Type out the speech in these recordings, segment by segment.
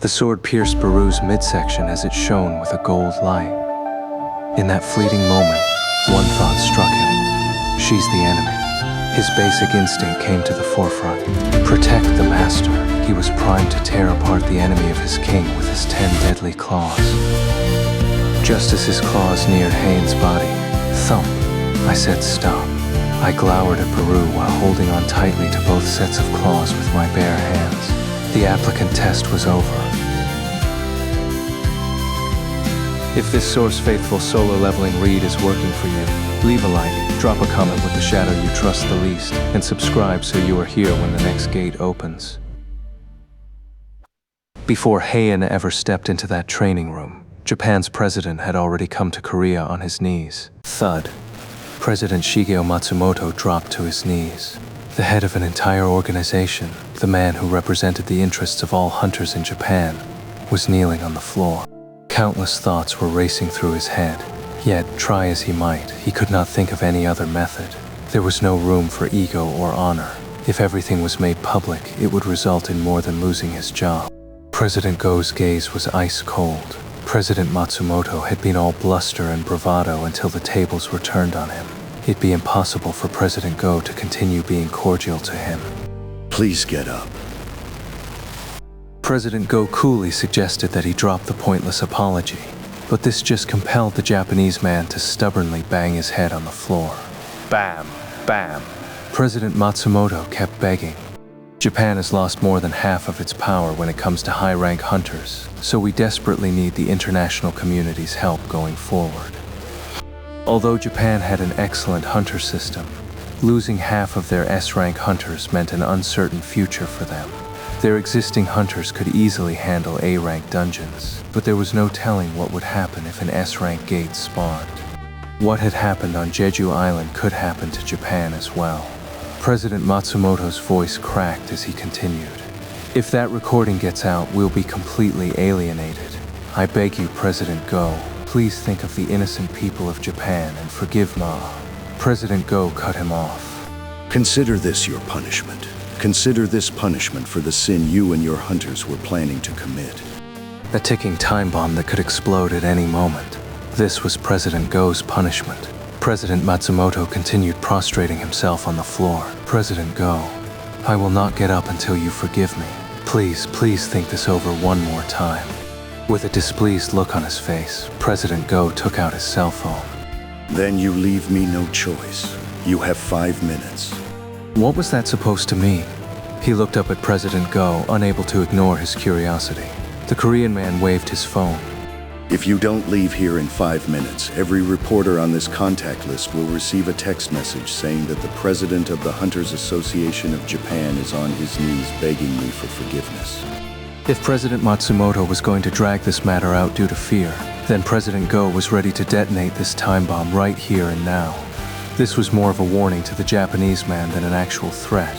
The sword pierced Beru's midsection as it shone with a gold light. In that fleeting moment, one thought struck him. She's the enemy. His basic instinct came to the forefront. Protect the master. He was primed to tear apart the enemy of his king with his 10 deadly claws. Just as his claws neared Haein's body, thump, I said stop. I glowered at Beru while holding on tightly to both sets of claws with my bare hands. The applicant test was over. If this source-faithful solo leveling read is working for you, leave a like, drop a comment with the shadow you trust the least, and subscribe so you are here when the next gate opens. Before Haein ever stepped into that training room, Japan's president had already come to Korea on his knees. Thud. President Shigeo Matsumoto dropped to his knees. The head of an entire organization, the man who represented the interests of all hunters in Japan, was kneeling on the floor. Countless thoughts were racing through his head. Yet, try as he might, he could not think of any other method. There was no room for ego or honor. If everything was made public, it would result in more than losing his job. President Go's gaze was ice cold. President Matsumoto had been all bluster and bravado until the tables were turned on him. It'd be impossible for President Go to continue being cordial to him. Please get up. President Go coolly suggested that he drop the pointless apology, but this just compelled the Japanese man to stubbornly bang his head on the floor. Bam, bam. President Matsumoto kept begging. Japan has lost more than half of its power when it comes to high-rank hunters, so we desperately need the international community's help going forward. Although Japan had an excellent hunter system, losing half of their S-rank hunters meant an uncertain future for them. Their existing hunters could easily handle A-rank dungeons, but there was no telling what would happen if an S-rank gate spawned. What had happened on Jeju Island could happen to Japan as well. President Matsumoto's voice cracked as he continued. If that recording gets out, we'll be completely alienated. I beg you, President Go, please think of the innocent people of Japan and forgive Ma. President Go cut him off. Consider this your punishment. Consider this punishment for the sin you and your hunters were planning to commit. A ticking time bomb that could explode at any moment. This was President Go's punishment. President Matsumoto continued prostrating himself on the floor. President Go, I will not get up until you forgive me. Please, please think this over one more time. With a displeased look on his face, President Go took out his cell phone. Then you leave me no choice. You have 5 minutes. What was that supposed to mean? He looked up at President Go, unable to ignore his curiosity. The Korean man waved his phone. If you don't leave here in 5 minutes, every reporter on this contact list will receive a text message saying that the president of the Hunters Association of Japan is on his knees begging me for forgiveness. If President Matsumoto was going to drag this matter out due to fear, then President Go was ready to detonate this time bomb right here and now. This was more of a warning to the Japanese man than an actual threat.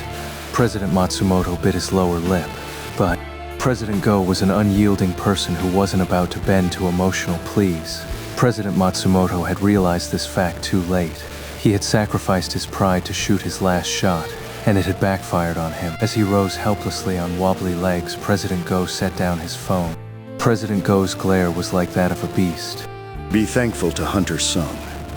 President Matsumoto bit his lower lip, but President Go was an unyielding person who wasn't about to bend to emotional pleas. President Matsumoto had realized this fact too late. He had sacrificed his pride to shoot his last shot, and it had backfired on him. As he rose helplessly on wobbly legs, President Go set down his phone. President Go's glare was like that of a beast. Be thankful to Hunter Sung,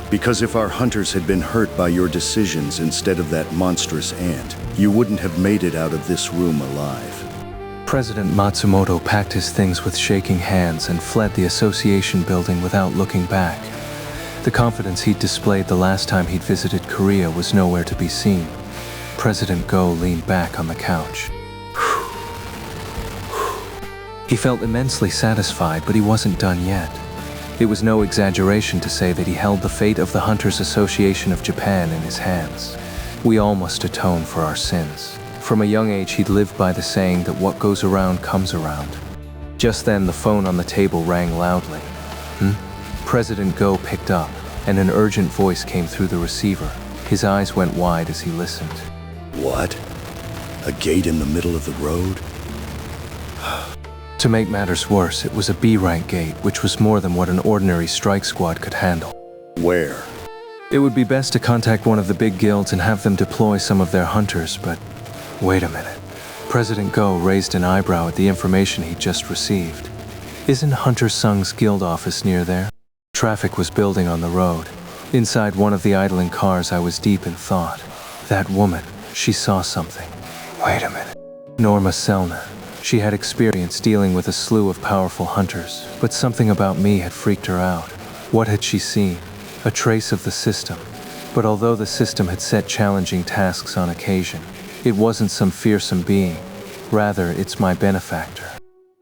because if our hunters had been hurt by your decisions instead of that monstrous ant, you wouldn't have made it out of this room alive. President Matsumoto packed his things with shaking hands and fled the association building without looking back. The confidence he'd displayed the last time he'd visited Korea was nowhere to be seen. President Go leaned back on the couch. He felt immensely satisfied, but he wasn't done yet. It was no exaggeration to say that he held the fate of the Hunters Association of Japan in his hands. We all must atone for our sins. From a young age, he'd lived by the saying that what goes around comes around. Just then, the phone on the table rang loudly. President Go picked up, and an urgent voice came through the receiver. His eyes went wide as he listened. What? A gate in the middle of the road? To make matters worse, it was a B-rank gate, which was more than what an ordinary strike squad could handle. Where? It would be best to contact one of the big guilds and have them deploy some of their hunters, but wait a minute. President Go raised an eyebrow at the information he'd just received. Isn't Hunter Sung's guild office near there? Traffic was building on the road. Inside one of the idling cars, I was deep in thought. That woman, she saw something. Wait a minute. Norma Selna. She had experience dealing with a slew of powerful hunters, but something about me had freaked her out. What had she seen? A trace of the system. But although the system had set challenging tasks on occasion, it wasn't some fearsome being. Rather, it's my benefactor.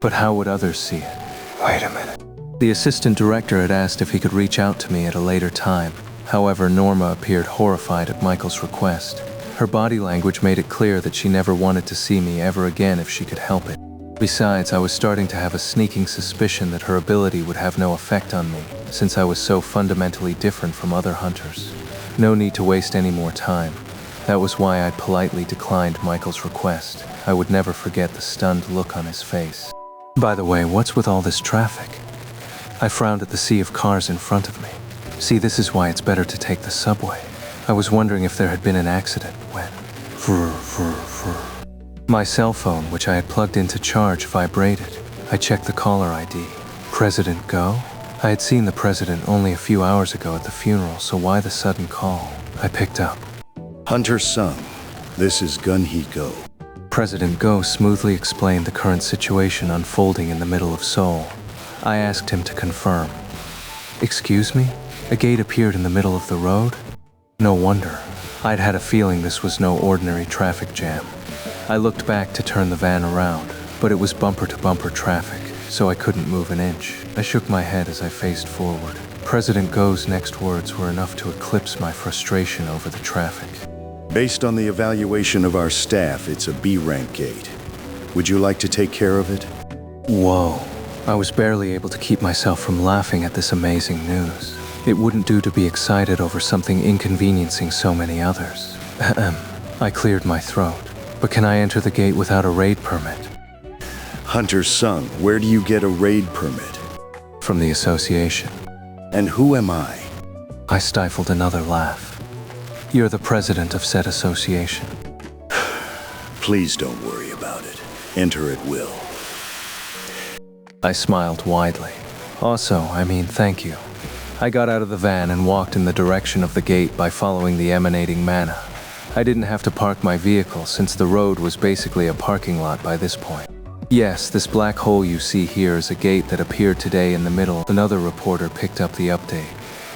But how would others see it? Wait a minute. The assistant director had asked if he could reach out to me at a later time. However, Norma appeared horrified at Michael's request. Her body language made it clear that she never wanted to see me ever again if she could help it. Besides, I was starting to have a sneaking suspicion that her ability would have no effect on me, since I was so fundamentally different from other hunters. No need to waste any more time. That was why I politely declined Michael's request. I would never forget the stunned look on his face. By the way, what's with all this traffic? I frowned at the sea of cars in front of me. See, this is why it's better to take the subway. I was wondering if there had been an accident when... My cell phone, which I had plugged in to charge, vibrated. I checked the caller ID. President Go? I had seen the president only a few hours ago at the funeral, so why the sudden call? I picked up. Hunter Sung, this is Gun-hee Go. President Go smoothly explained the current situation unfolding in the middle of Seoul. I asked him to confirm. Excuse me? A gate appeared in the middle of the road? No wonder. I'd had a feeling this was no ordinary traffic jam. I looked back to turn the van around, but it was bumper-to-bumper traffic, so I couldn't move an inch. I shook my head as I faced forward. President Go's next words were enough to eclipse my frustration over the traffic. Based on the evaluation of our staff, it's a B-rank gate. Would you like to take care of it? Whoa. I was barely able to keep myself from laughing at this amazing news. It wouldn't do to be excited over something inconveniencing so many others. I cleared my throat. But can I enter the gate without a raid permit? Hunter Sung, where do you get a raid permit? From the association. And who am I? I stifled another laugh. You're the president of said association. Please don't worry about it. Enter at will. I smiled widely. Thank you. I got out of the van and walked in the direction of the gate by following the emanating mana. I didn't have to park my vehicle since the road was basically a parking lot by this point. Yes, this black hole you see here is a gate that appeared today in the middle. Another reporter picked up the update.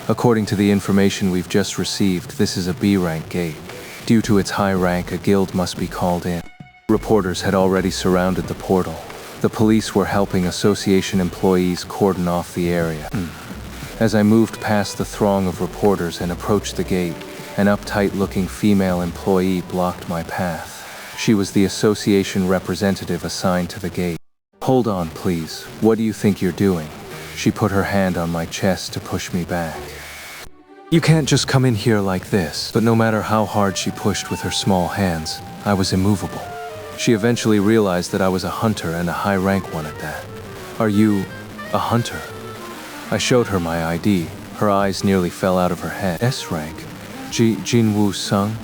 According to the information we've just received, this is a B-rank gate. Due to its high rank, a guild must be called in. Reporters had already surrounded the portal. The police were helping association employees cordon off the area. As I moved past the throng of reporters and approached the gate, an uptight-looking female employee blocked my path. She was the association representative assigned to the gate. Hold on, please. What do you think you're doing? She put her hand on my chest to push me back. You can't just come in here like this. But no matter how hard she pushed with her small hands, I was immovable. She eventually realized that I was a hunter and a high-rank one at that. Are you a hunter? I showed her my ID. Her eyes nearly fell out of her head. S-rank? Jinwoo Sung?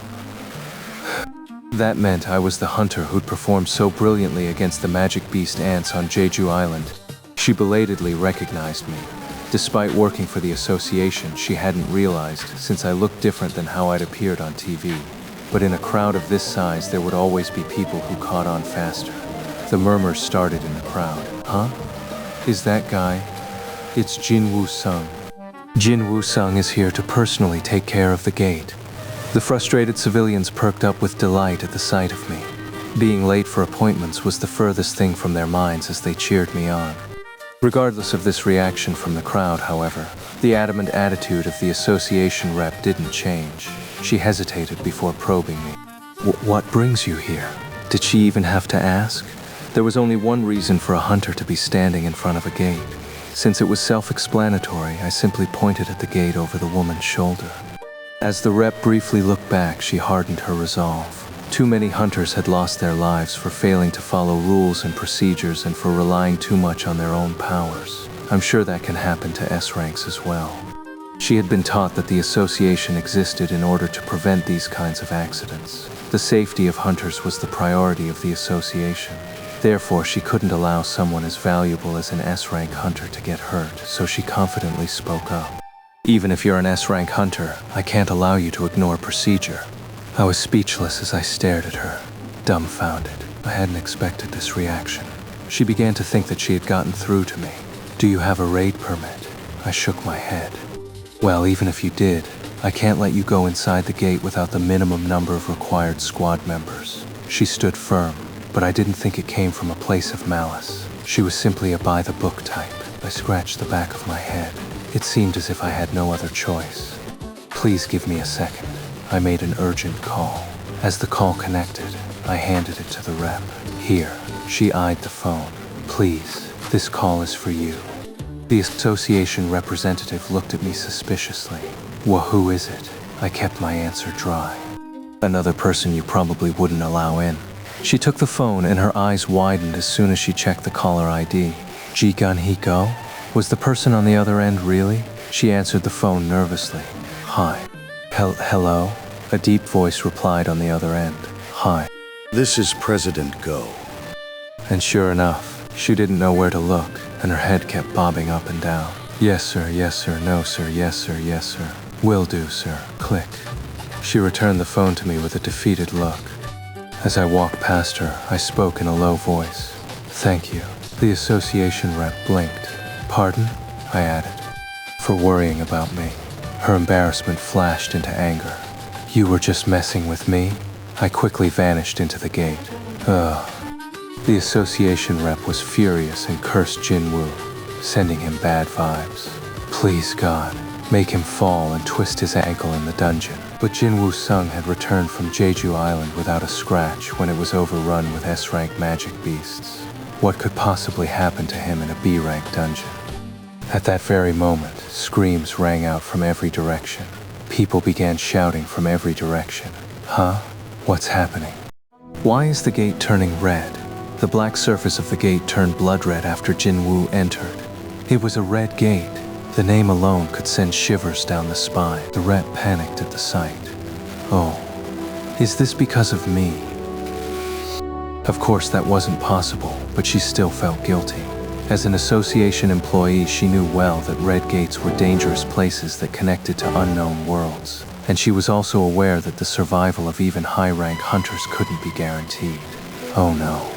That meant I was the hunter who'd performed so brilliantly against the magic beast ants on Jeju Island. She belatedly recognized me. Despite working for the association, she hadn't realized, since I looked different than how I'd appeared on TV. But in a crowd of this size, there would always be people who caught on faster. The murmurs started in the crowd. Huh? Is that guy? It's Jinwoo Sung. Jinwoo Sung is here to personally take care of the gate. The frustrated civilians perked up with delight at the sight of me. Being late for appointments was the furthest thing from their minds as they cheered me on. Regardless of this reaction from the crowd, however, the adamant attitude of the association rep didn't change. She hesitated before probing me. What brings you here? Did she even have to ask? There was only one reason for a hunter to be standing in front of a gate. Since it was self-explanatory, I simply pointed at the gate over the woman's shoulder. As the rep briefly looked back, she hardened her resolve. Too many hunters had lost their lives for failing to follow rules and procedures and for relying too much on their own powers. I'm sure that can happen to S ranks as well. She had been taught that the association existed in order to prevent these kinds of accidents. The safety of hunters was the priority of the association. Therefore, she couldn't allow someone as valuable as an S-rank hunter to get hurt, so she confidently spoke up. Even if you're an S-rank hunter, I can't allow you to ignore procedure. I was speechless as I stared at her, dumbfounded. I hadn't expected this reaction. She began to think that she had gotten through to me. Do you have a raid permit? I shook my head. Well, even if you did, I can't let you go inside the gate without the minimum number of required squad members. She stood firm, but I didn't think it came from a place of malice. She was simply a by-the-book type. I scratched the back of my head. It seemed as if I had no other choice. Please give me a second. I made an urgent call. As the call connected, I handed it to the rep. Here. She eyed the phone. Please, this call is for you. The association representative looked at me suspiciously. Well, who is it? I kept my answer dry. Another person you probably wouldn't allow in. She took the phone and her eyes widened as soon as she checked the caller ID. Jigun Hiko? Was the person on the other end really? She answered the phone nervously. Hi. Hello? A deep voice replied on the other end. Hi. This is President Go. And sure enough, she didn't know where to look, and her head kept bobbing up and down. Yes, sir, no, sir, yes, sir. Will do, sir. Click. She returned the phone to me with a defeated look. As I walked past her, I spoke in a low voice. Thank you. The association rep blinked. Pardon? I added. For worrying about me. Her embarrassment flashed into anger. You were just messing with me? I quickly vanished into the gate. Ugh. The association rep was furious and cursed Jinwoo, sending him bad vibes. Please God, make him fall and twist his ankle in the dungeon. But Jinwoo Sung had returned from Jeju Island without a scratch when it was overrun with S-rank magic beasts. What could possibly happen to him in a B-rank dungeon? At that very moment, screams rang out from every direction. People began shouting from every direction. Huh? What's happening? Why is the gate turning red? The black surface of the gate turned blood red after Jinwoo entered. It was a red gate. The name alone could send shivers down the spine. The rep panicked at the sight. Oh, is this because of me? Of course, that wasn't possible, but she still felt guilty. As an association employee, she knew well that red gates were dangerous places that connected to unknown worlds. And she was also aware that the survival of even high-rank hunters couldn't be guaranteed. Oh no.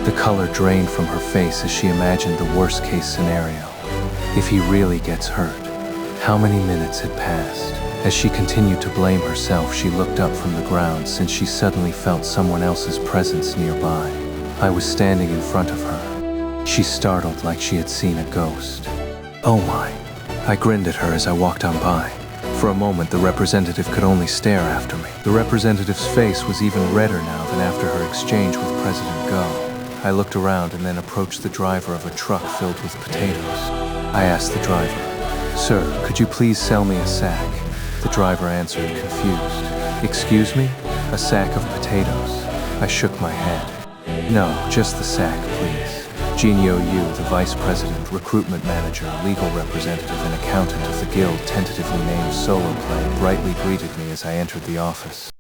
The color drained from her face as she imagined the worst-case scenario. If he really gets hurt. How many minutes had passed? As she continued to blame herself, she looked up from the ground since she suddenly felt someone else's presence nearby. I was standing in front of her. She startled like she had seen a ghost. Oh my. I grinned at her as I walked on by. For a moment, the representative could only stare after me. The representative's face was even redder now than after her exchange with President Go. I looked around and then approached the driver of a truck filled with potatoes. I asked the driver, Sir, could you please sell me a sack? The driver answered, confused. Excuse me? A sack of potatoes? I shook my head. No, just the sack, please. Jinho Yu, the vice president, recruitment manager, legal representative, and accountant of the guild tentatively named Solo Play, brightly greeted me as I entered the office.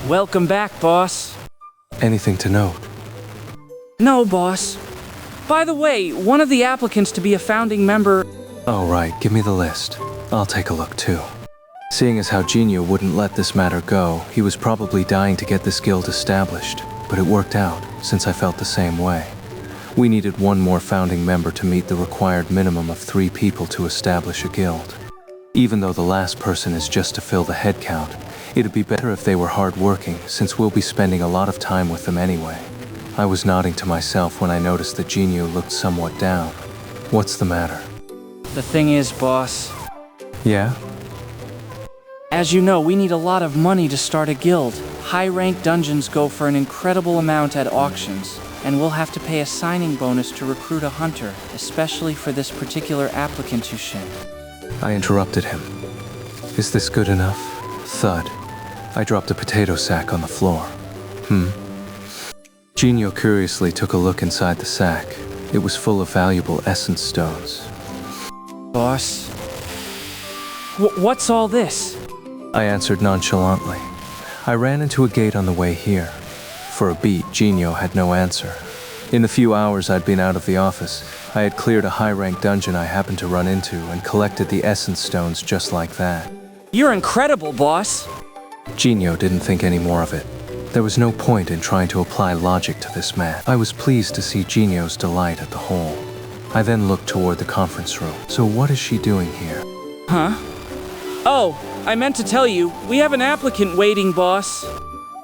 Welcome back, boss. Anything to note? No, boss. By the way, one of the applicants to be a founding member... Oh, right, give me the list. I'll take a look, too. Seeing as how Jinho wouldn't let this matter go, he was probably dying to get this guild established. But it worked out, since I felt the same way. We needed one more founding member to meet the required minimum of 3 people to establish a guild. Even though the last person is just to fill the head count, it'd be better if they were hardworking, since we'll be spending a lot of time with them anyway. I was nodding to myself when I noticed that Jinho looked somewhat down. What's the matter? The thing is, boss... Yeah? As you know, we need a lot of money to start a guild. High-rank dungeons go for an incredible amount at auctions, and we'll have to pay a signing bonus to recruit a hunter, especially for this particular applicant you sent. I interrupted him. Is this good enough? Thud. I dropped a potato sack on the floor. Jinho curiously took a look inside the sack. It was full of valuable essence stones. Boss, What's all this? I answered nonchalantly. I ran into a gate on the way here. For a beat, Jinho had no answer. In the few hours I'd been out of the office, I had cleared a high-rank dungeon I happened to run into and collected the essence stones just like that. You're incredible, boss. Jinho didn't think any more of it. There was no point in trying to apply logic to this man. I was pleased to see Jinho's delight at the whole. I then looked toward the conference room. So what is she doing here? Huh? Oh, I meant to tell you, we have an applicant waiting, boss.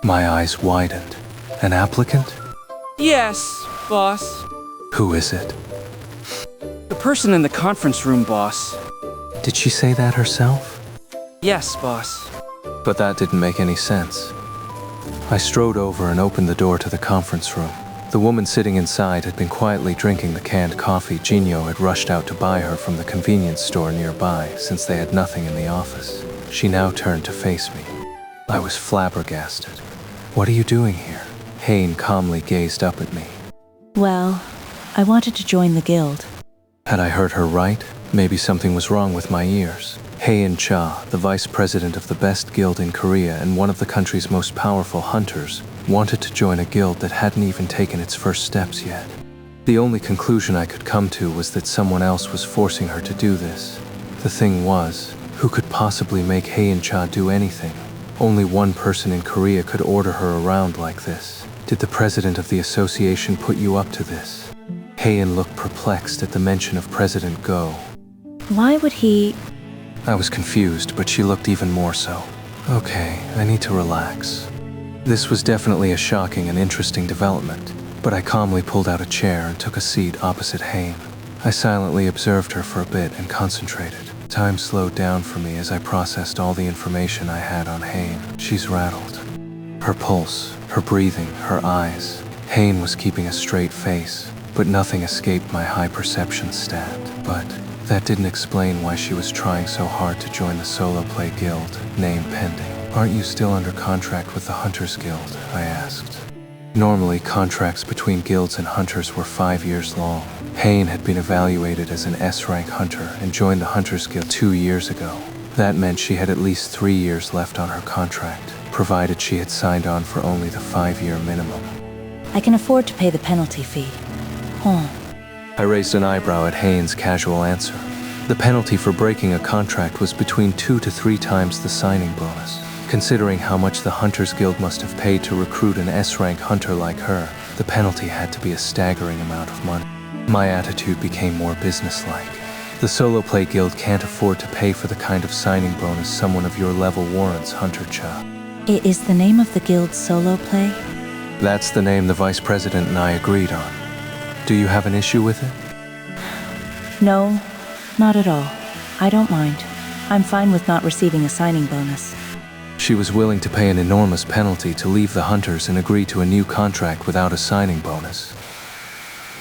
My eyes widened. An applicant? Yes, boss. Who is it? The person in the conference room, boss. Did she say that herself? Yes, boss. But that didn't make any sense. I strode over and opened the door to the conference room. The woman sitting inside had been quietly drinking the canned coffee Jinho had rushed out to buy her from the convenience store nearby since they had nothing in the office. She now turned to face me. I was flabbergasted. What are you doing here? Haein calmly gazed up at me. Well, I wanted to join the guild. Had I heard her right? Maybe something was wrong with my ears. Haein Cha, the vice president of the best guild in Korea and one of the country's most powerful hunters, wanted to join a guild that hadn't even taken its first steps yet. The only conclusion I could come to was that someone else was forcing her to do this. The thing was, who could possibly make Haein Cha do anything? Only one person in Korea could order her around like this. Did the president of the association put you up to this? Haein looked perplexed at the mention of President Go. Why would he... I was confused, but she looked even more so. Okay, I need to relax. This was definitely a shocking and interesting development, but I calmly pulled out a chair and took a seat opposite Haein. I silently observed her for a bit and concentrated. Time slowed down for me as I processed all the information I had on Haein. She's rattled. Her pulse, her breathing, her eyes. Haein was keeping a straight face, but nothing escaped my high perception stat. But that didn't explain why she was trying so hard to join the solo play guild, name pending. Aren't you still under contract with the Hunters Guild? I asked. Normally, contracts between guilds and hunters were 5 years long. Haein had been evaluated as an S-rank hunter and joined the Hunters Guild 2 years ago. That meant she had at least 3 years left on her contract, provided she had signed on for only the 5-year minimum. I can afford to pay the penalty fee. I raised an eyebrow at Haein's casual answer. The penalty for breaking a contract was between 2 to 3 times the signing bonus. Considering how much the Hunters Guild must have paid to recruit an S-rank hunter like her, the penalty had to be a staggering amount of money. My attitude became more businesslike. The solo play guild can't afford to pay for the kind of signing bonus someone of your level warrants, Hunter Cha. Is the name of the guild solo play? That's the name the vice president and I agreed on. Do you have an issue with it? No, not at all. I don't mind. I'm fine with not receiving a signing bonus. She was willing to pay an enormous penalty to leave the hunters and agree to a new contract without a signing bonus.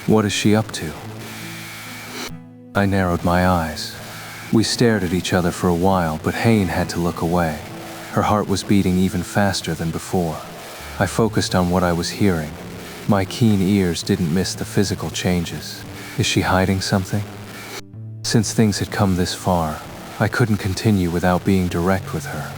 What is she up to? I narrowed my eyes. We stared at each other for a while, but Haein had to look away. Her heart was beating even faster than before. I focused on what I was hearing. My keen ears didn't miss the physical changes. Is she hiding something? Since things had come this far, I couldn't continue without being direct with her.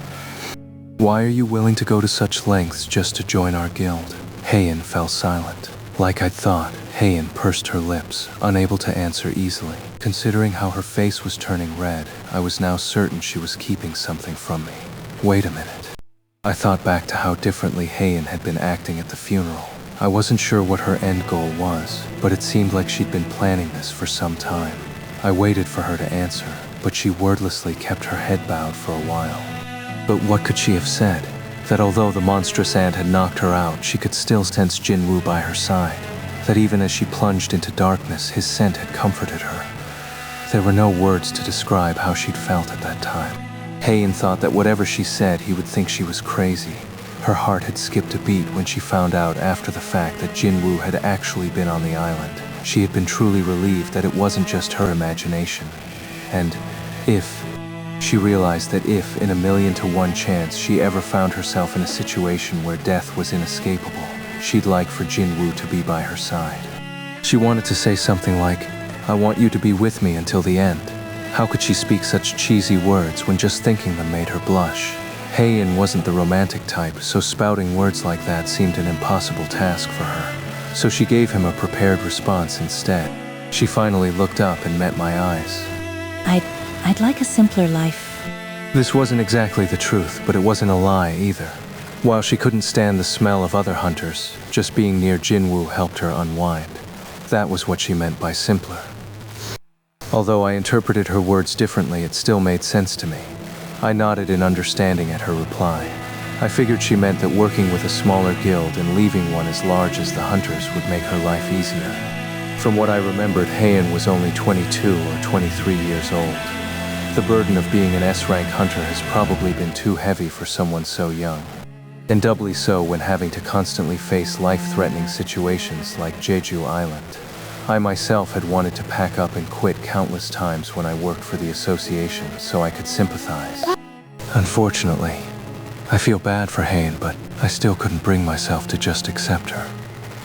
Why are you willing to go to such lengths just to join our guild? Haein fell silent. Like I'd thought, Haein pursed her lips, unable to answer easily. Considering how her face was turning red, I was now certain she was keeping something from me. Wait a minute. I thought back to how differently Haein had been acting at the funeral. I wasn't sure what her end goal was, but it seemed like she'd been planning this for some time. I waited for her to answer, but she wordlessly kept her head bowed for a while. But what could she have said? That although the monstrous ant had knocked her out, she could still sense Jinwoo by her side. That even as she plunged into darkness, his scent had comforted her. There were no words to describe how she'd felt at that time. Haein thought that whatever she said, he would think she was crazy. Her heart had skipped a beat when she found out after the fact that Jinwoo had actually been on the island. She had been truly relieved that it wasn't just her imagination. And she realized that if, in 1,000,000 to 1 chance, she ever found herself in a situation where death was inescapable, she'd like for Jinwoo to be by her side. She wanted to say something like, "I want you to be with me until the end." How could she speak such cheesy words when just thinking them made her blush? Haein wasn't the romantic type, so spouting words like that seemed an impossible task for her. So she gave him a prepared response instead. She finally looked up and met my eyes. I'd like a simpler life. This wasn't exactly the truth, but it wasn't a lie either. While she couldn't stand the smell of other hunters, just being near Jinwoo helped her unwind. That was what she meant by simpler. Although I interpreted her words differently, it still made sense to me. I nodded in understanding at her reply. I figured she meant that working with a smaller guild and leaving one as large as the hunters would make her life easier. From what I remembered, Haein was only 22 or 23 years old. The burden of being an S-rank hunter has probably been too heavy for someone so young. And doubly so when having to constantly face life-threatening situations like Jeju Island. I myself had wanted to pack up and quit countless times when I worked for the association so I could sympathize. Unfortunately, I feel bad for Haein, but I still couldn't bring myself to just accept her.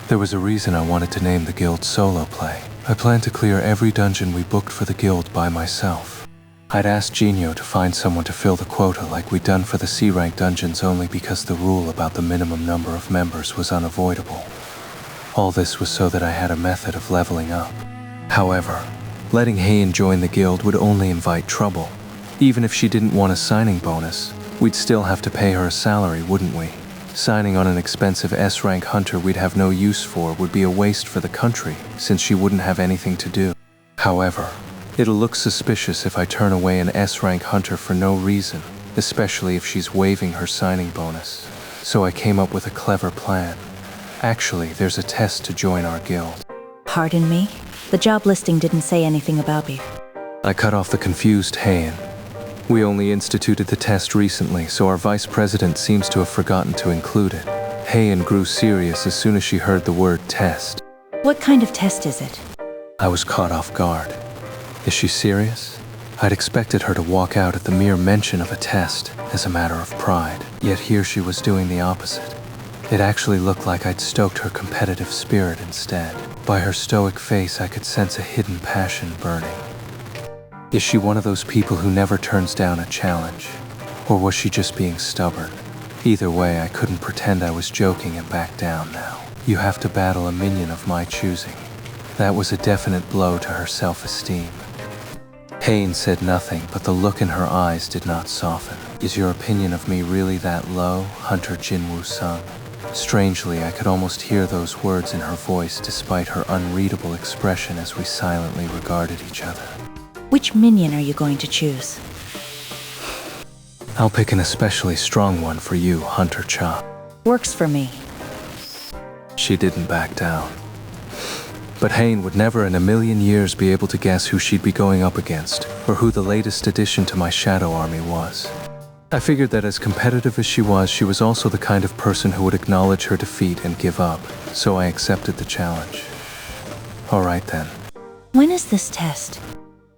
There was a reason I wanted to name the guild Solo Play. I planned to clear every dungeon we booked for the guild by myself. I'd asked Jinho to find someone to fill the quota like we'd done for the C-rank dungeons only because the rule about the minimum number of members was unavoidable. All this was so that I had a method of leveling up. However, letting Haein join the guild would only invite trouble. Even if she didn't want a signing bonus, we'd still have to pay her a salary, wouldn't we? Signing on an expensive S-rank hunter we'd have no use for would be a waste for the country, since she wouldn't have anything to do. However, it'll look suspicious if I turn away an S-rank hunter for no reason, especially if she's waiving her signing bonus. So I came up with a clever plan. Actually, there's a test to join our guild. Pardon me? The job listing didn't say anything about me. I cut off the confused Haein. We only instituted the test recently, so our vice president seems to have forgotten to include it. Haein grew serious as soon as she heard the word test. What kind of test is it? I was caught off guard. Is she serious? I'd expected her to walk out at the mere mention of a test as a matter of pride, yet here she was doing the opposite. It actually looked like I'd stoked her competitive spirit instead. By her stoic face, I could sense a hidden passion burning. Is she one of those people who never turns down a challenge? Or was she just being stubborn? Either way, I couldn't pretend I was joking and back down now. You have to battle a minion of my choosing. That was a definite blow to her self-esteem. Haein said nothing, but the look in her eyes did not soften. Is your opinion of me really that low, Hunter Jinwoo-sung? Strangely, I could almost hear those words in her voice despite her unreadable expression as we silently regarded each other. Which minion are you going to choose? I'll pick an especially strong one for you, Hunter Cha. Works for me. She didn't back down. But Haein would never in a million years be able to guess who she'd be going up against, or who the latest addition to my shadow army was. I figured that as competitive as she was also the kind of person who would acknowledge her defeat and give up, so I accepted the challenge. All right then. When is this test?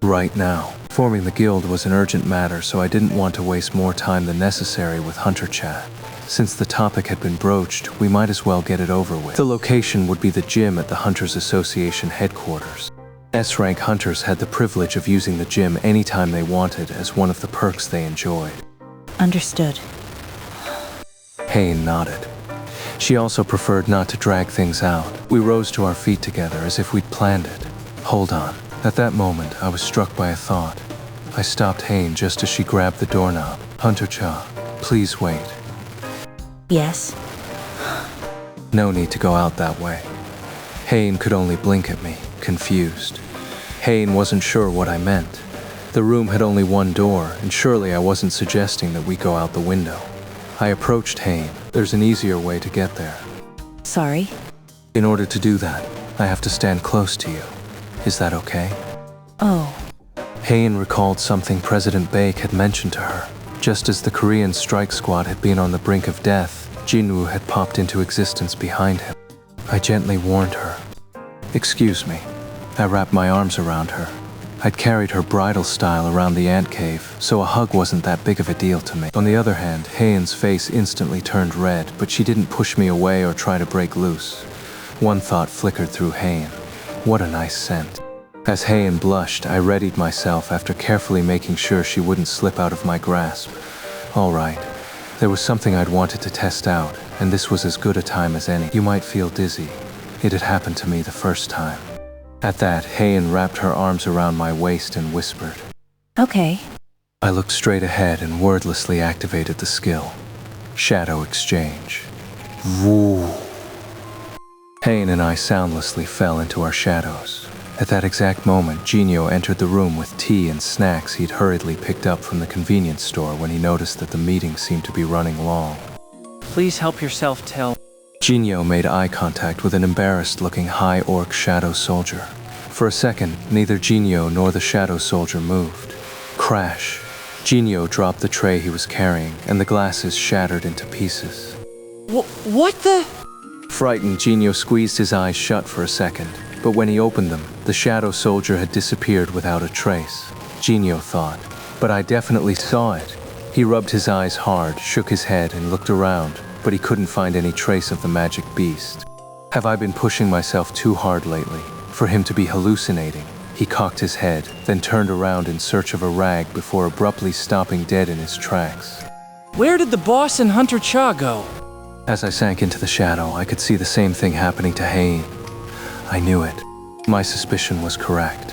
Right now. Forming the guild was an urgent matter, so I didn't want to waste more time than necessary with Hunter Chat. Since the topic had been broached, we might as well get it over with. The location would be the gym at the Hunters Association headquarters. S-rank hunters had the privilege of using the gym anytime they wanted as one of the perks they enjoyed. Understood. Haein nodded. She also preferred not to drag things out. We rose to our feet together as if we'd planned it. Hold on. At that moment, I was struck by a thought. I stopped Haein just as she grabbed the doorknob. Hunter Cha, please wait. Yes? No need to go out that way. Haein could only blink at me, confused. Haein wasn't sure what I meant. The room had only one door, and surely I wasn't suggesting that we go out the window. I approached Haein. There's an easier way to get there. Sorry? In order to do that, I have to stand close to you. Is that okay? Oh. Haein recalled something President Baek had mentioned to her. Just as the Korean strike squad had been on the brink of death, Jinwoo had popped into existence behind him. I gently warned her. Excuse me. I wrapped my arms around her. I'd carried her bridal style around the ant cave, so a hug wasn't that big of a deal to me. On the other hand, Haein's face instantly turned red, but she didn't push me away or try to break loose. One thought flickered through Haein. What a nice scent. As Haein blushed, I readied myself after carefully making sure she wouldn't slip out of my grasp. All right. There was something I'd wanted to test out, and this was as good a time as any. You might feel dizzy. It had happened to me the first time. At that, Haein wrapped her arms around my waist and whispered. Okay. I looked straight ahead and wordlessly activated the skill. Shadow Exchange. Woo! Haein and I soundlessly fell into our shadows. At that exact moment, Jinho entered the room with tea and snacks he'd hurriedly picked up from the convenience store when he noticed that the meeting seemed to be running long. Please help yourself tell. Jinho made eye contact with an embarrassed-looking high orc shadow soldier. For a second, neither Jinho nor the shadow soldier moved. Crash! Jinho dropped the tray he was carrying, and the glasses shattered into pieces. What the? Frightened, Jinho squeezed his eyes shut for a second, but when he opened them, the shadow soldier had disappeared without a trace. Jinho thought, but I definitely saw it. He rubbed his eyes hard, shook his head, and looked around, but he couldn't find any trace of the magic beast. Have I been pushing myself too hard lately? For him to be hallucinating? He cocked his head, then turned around in search of a rag before abruptly stopping dead in his tracks. Where did the boss and Hunter Cha go? As I sank into the shadow, I could see the same thing happening to Haein. I knew it. My suspicion was correct.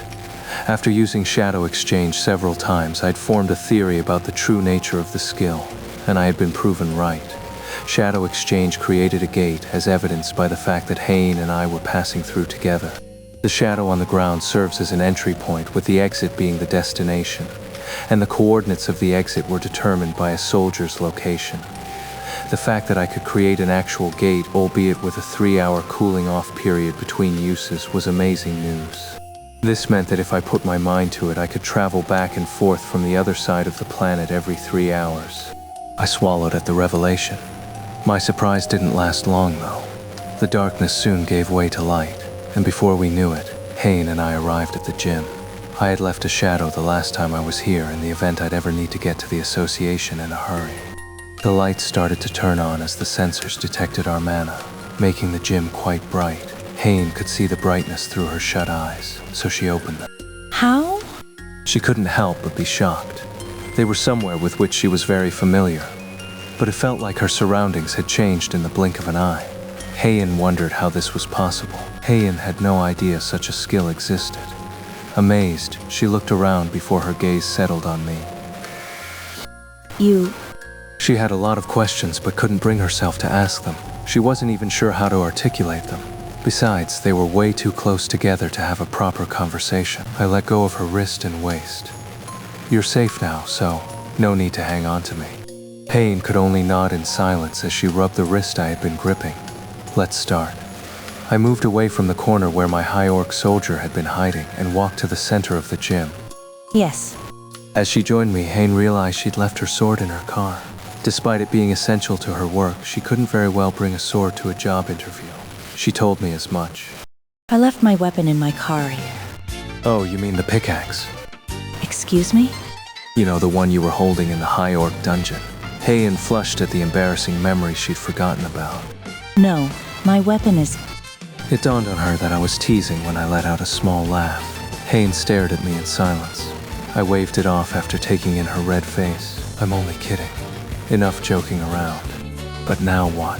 After using Shadow Exchange several times, I'd formed a theory about the true nature of the skill, and I had been proven right. Shadow Exchange created a gate, as evidenced by the fact that Haein and I were passing through together. The shadow on the ground serves as an entry point, with the exit being the destination, and the coordinates of the exit were determined by a soldier's location. The fact that I could create an actual gate, albeit with a 3-hour cooling-off period between uses, was amazing news. This meant that if I put my mind to it, I could travel back and forth from the other side of the planet every 3 hours. I swallowed at the revelation. My surprise didn't last long, though. The darkness soon gave way to light, and before we knew it, Haein and I arrived at the gym. I had left a shadow the last time I was here in the event I'd ever need to get to the association in a hurry. The lights started to turn on as the sensors detected our mana, making the gym quite bright. Haein could see the brightness through her shut eyes, so she opened them. How? She couldn't help but be shocked. They were somewhere with which she was very familiar, but it felt like her surroundings had changed in the blink of an eye. Haein wondered how this was possible. Haein had no idea such a skill existed. Amazed, she looked around before her gaze settled on me. She had a lot of questions but couldn't bring herself to ask them. She wasn't even sure how to articulate them. Besides, they were way too close together to have a proper conversation. I let go of her wrist and waist. You're safe now, so no need to hang on to me. Haein could only nod in silence as she rubbed the wrist I had been gripping. Let's start. I moved away from the corner where my high orc soldier had been hiding and walked to the center of the gym. Yes. As she joined me, Haein realized she'd left her sword in her car. Despite it being essential to her work, she couldn't very well bring a sword to a job interview. She told me as much. I left my weapon in my car here. Oh, you mean the pickaxe? Excuse me? You know, the one you were holding in the high orc dungeon. Haein flushed at the embarrassing memory she'd forgotten about. No, my weapon is... It dawned on her that I was teasing when I let out a small laugh. Haein stared at me in silence. I waved it off after taking in her red face. I'm only kidding. Enough joking around. But now what?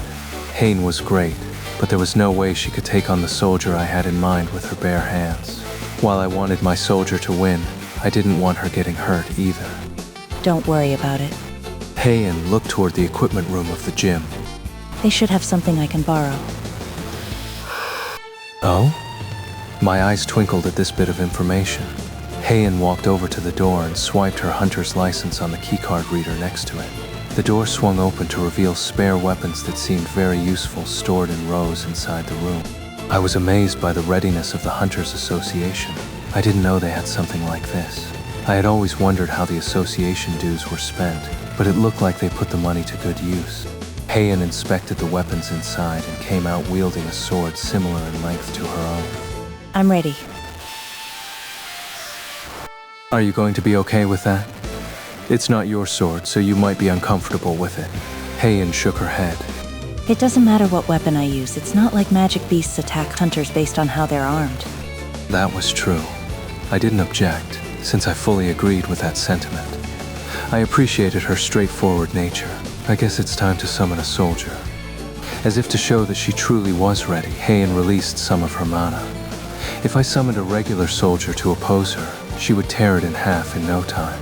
Haein was great, but there was no way she could take on the soldier I had in mind with her bare hands. While I wanted my soldier to win, I didn't want her getting hurt either. Don't worry about it. Haein looked toward the equipment room of the gym. They should have something I can borrow. Oh? My eyes twinkled at this bit of information. Haein walked over to the door and swiped her hunter's license on the keycard reader next to it. The door swung open to reveal spare weapons that seemed very useful stored in rows inside the room. I was amazed by the readiness of the Hunters Association. I didn't know they had something like this. I had always wondered how the association dues were spent, but it looked like they put the money to good use. Haein inspected the weapons inside and came out wielding a sword similar in length to her own. I'm ready. Are you going to be okay with that? It's not your sword, so you might be uncomfortable with it. Haein shook her head. It doesn't matter what weapon I use. It's not like magic beasts attack hunters based on how they're armed. That was true. I didn't object, since I fully agreed with that sentiment. I appreciated her straightforward nature. I guess it's time to summon a soldier. As if to show that she truly was ready, Haein released some of her mana. If I summoned a regular soldier to oppose her, she would tear it in half in no time.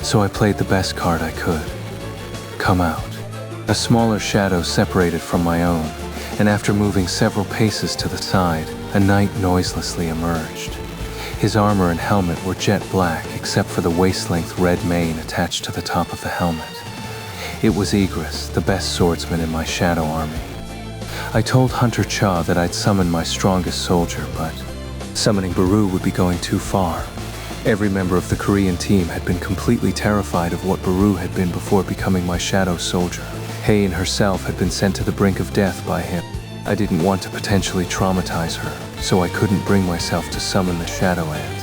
So I played the best card I could. Come out. A smaller shadow separated from my own, and after moving several paces to the side, a knight noiselessly emerged. His armor and helmet were jet black except for the waist-length red mane attached to the top of the helmet. It was Igris, the best swordsman in my shadow army. I told Hunter Cha that I'd summon my strongest soldier, but summoning Beru would be going too far. Every member of the Korean team had been completely terrified of what Beru had been before becoming my shadow soldier. Haein herself had been sent to the brink of death by him. I didn't want to potentially traumatize her, so I couldn't bring myself to summon the Shadow Ant.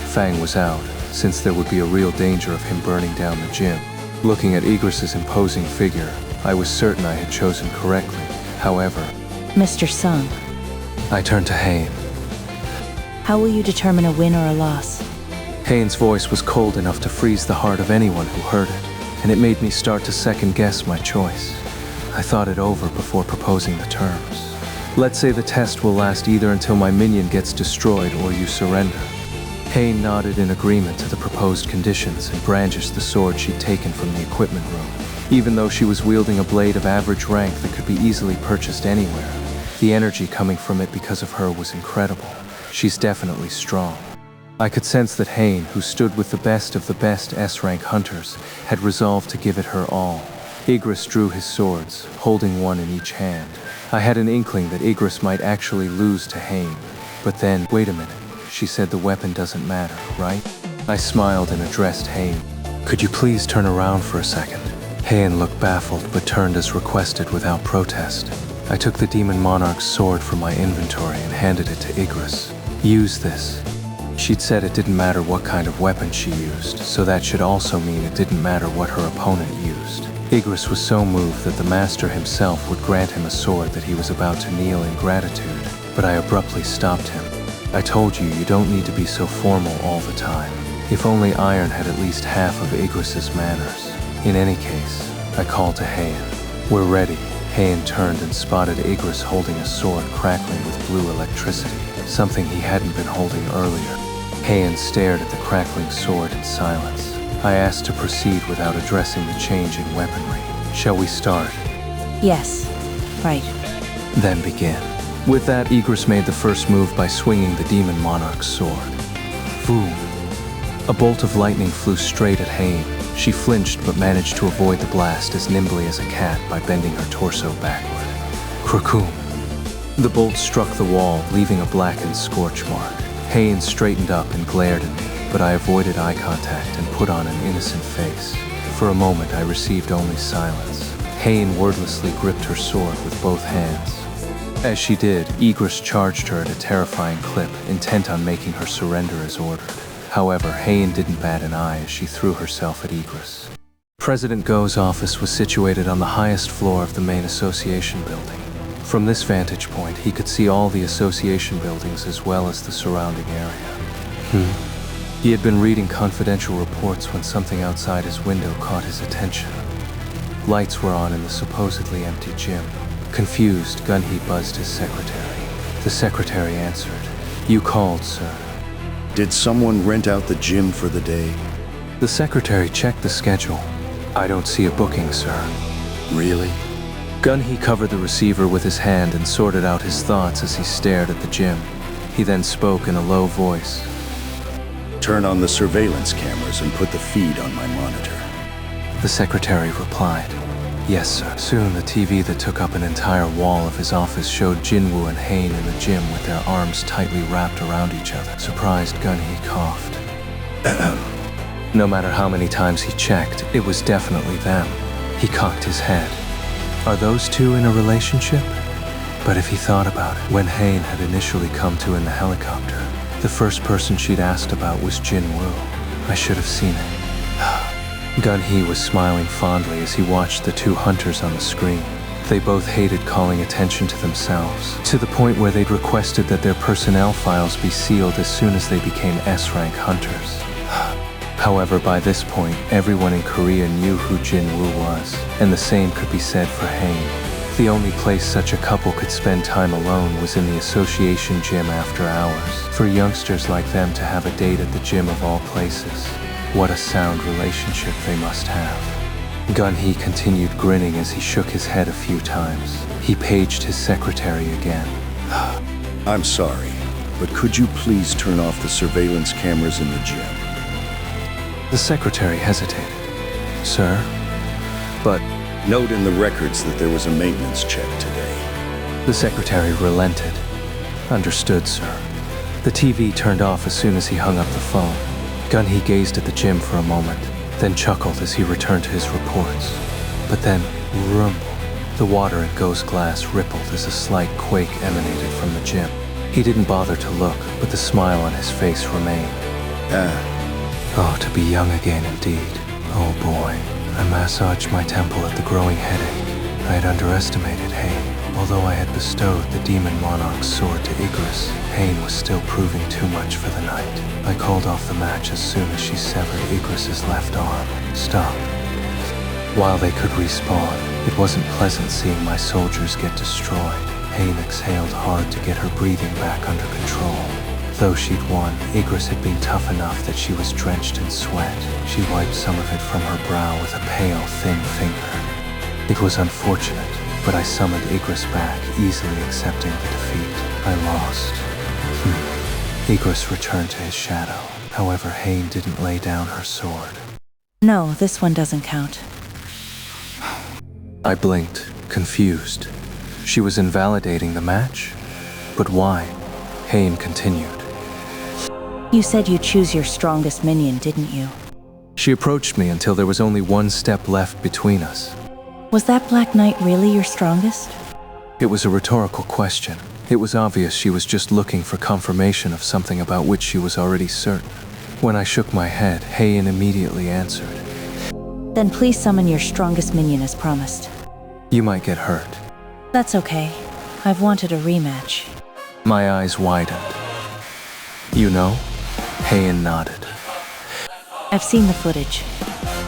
Fang was out, since there would be a real danger of him burning down the gym. Looking at Igris's imposing figure, I was certain I had chosen correctly. However, Mr. Sung, I turned to Haein. how will you determine a win or a loss? Haein's voice was cold enough to freeze the heart of anyone who heard it, and it made me start to second-guess my choice. I thought it over before proposing the terms. Let's say the test will last either until my minion gets destroyed or you surrender. Haein nodded in agreement to the proposed conditions and brandished the sword she'd taken from the equipment room. Even though she was wielding a blade of average rank that could be easily purchased anywhere, the energy coming from it because of her was incredible. She's definitely strong. I could sense that Haein, who stood with the best of the best S-rank hunters, had resolved to give it her all. Igris drew his swords, holding one in each hand. I had an inkling that Igris might actually lose to Haein. But then, wait a minute, she said the weapon doesn't matter, right? I smiled and addressed Haein. Could you please turn around for a second? Haein looked baffled, but turned as requested without protest. I took the Demon Monarch's sword from my inventory and handed it to Igris. Use this. She'd said it didn't matter what kind of weapon she used, so that should also mean it didn't matter what her opponent used. Igris was so moved that the master himself would grant him a sword that he was about to kneel in gratitude, but I abruptly stopped him. I told you, you don't need to be so formal all the time. If only Iron had at least half of Igris's manners. In any case, I called to Haein. We're ready. Haein turned and spotted Igris holding a sword crackling with blue electricity, something he hadn't been holding earlier. Haein stared at the crackling sword in silence. I asked to proceed without addressing the change in weaponry. Shall we start? Yes, right. Then begin. With that, Igris made the first move by swinging the Demon Monarch's sword. Boom! A bolt of lightning flew straight at Haein. She flinched but managed to avoid the blast as nimbly as a cat by bending her torso backward. Krakoom! The bolt struck the wall, leaving a blackened scorch mark. Haein straightened up and glared at me, but I avoided eye contact and put on an innocent face. For a moment, I received only silence. Haein wordlessly gripped her sword with both hands. As she did, Igris charged her at a terrifying clip, intent on making her surrender as ordered. However, Haein didn't bat an eye as she threw herself at Igris. President Go's office was situated on the highest floor of the main association building. From this vantage point, he could see all the association buildings as well as the surrounding area. He had been reading confidential reports when something outside his window caught his attention. Lights were on in the supposedly empty gym. Confused, Gun-Hee buzzed his secretary. The secretary answered. You called, sir. Did someone rent out the gym for the day? The secretary checked the schedule. I don't see a booking, sir. Really? Gun-Hee covered the receiver with his hand and sorted out his thoughts as he stared at the gym. He then spoke in a low voice. Turn on the surveillance cameras and put the feed on my monitor. The secretary replied. Yes, sir. Soon, the TV that took up an entire wall of his office showed Jinwoo and Haein in the gym with their arms tightly wrapped around each other. Surprised, Gun-Hee coughed. No matter how many times he checked, it was definitely them. He cocked his head. Are those two in a relationship? But if he thought about it, when Haein had initially come to in the helicopter, the first person she'd asked about was Jinwoo. I should have seen it. Gun-Hee was smiling fondly as he watched the two hunters on the screen. They both hated calling attention to themselves, to the point where they'd requested that their personnel files be sealed as soon as they became S-rank hunters. However, by this point, everyone in Korea knew who Jinwoo was, and the same could be said for Haein. The only place such a couple could spend time alone was in the association gym after hours. For youngsters like them to have a date at the gym of all places, what a sound relationship they must have. Gun-hee continued grinning as he shook his head a few times. He paged his secretary again. I'm sorry, but could you please turn off the surveillance cameras in the gym? The secretary hesitated. Sir? But note in the records that there was a maintenance check today. The secretary relented. Understood, sir. The TV turned off as soon as he hung up the phone. Gun-hee gazed at the gym for a moment, then chuckled as he returned to his reports. But then, rumble. The water at Go's glass rippled as a slight quake emanated from the gym. He didn't bother to look, but the smile on his face remained. Oh, to be young again indeed. Oh boy. I massaged my temple at the growing headache. I had underestimated Haein. Although I had bestowed the Demon Monarch's sword to Igris, Haein was still proving too much for the night. I called off the match as soon as she severed Igris's left arm. Stop. While they could respawn, it wasn't pleasant seeing my soldiers get destroyed. Haein exhaled hard to get her breathing back under control. Though she'd won, Igris had been tough enough that she was drenched in sweat. She wiped some of it from her brow with a pale, thin finger. It was unfortunate, but I summoned Igris back, easily accepting the defeat. I lost. Igris returned to his shadow. However, Haein didn't lay down her sword. No, this one doesn't count. I blinked, confused. She was invalidating the match? But why? Haein continued. You said you'd choose your strongest minion, didn't you? She approached me until there was only one step left between us. Was that Black Knight really your strongest? It was a rhetorical question. It was obvious she was just looking for confirmation of something about which she was already certain. When I shook my head, Haein immediately answered. Then please summon your strongest minion as promised. You might get hurt. That's okay. I've wanted a rematch. My eyes widened. You know? Haein nodded. I've seen the footage.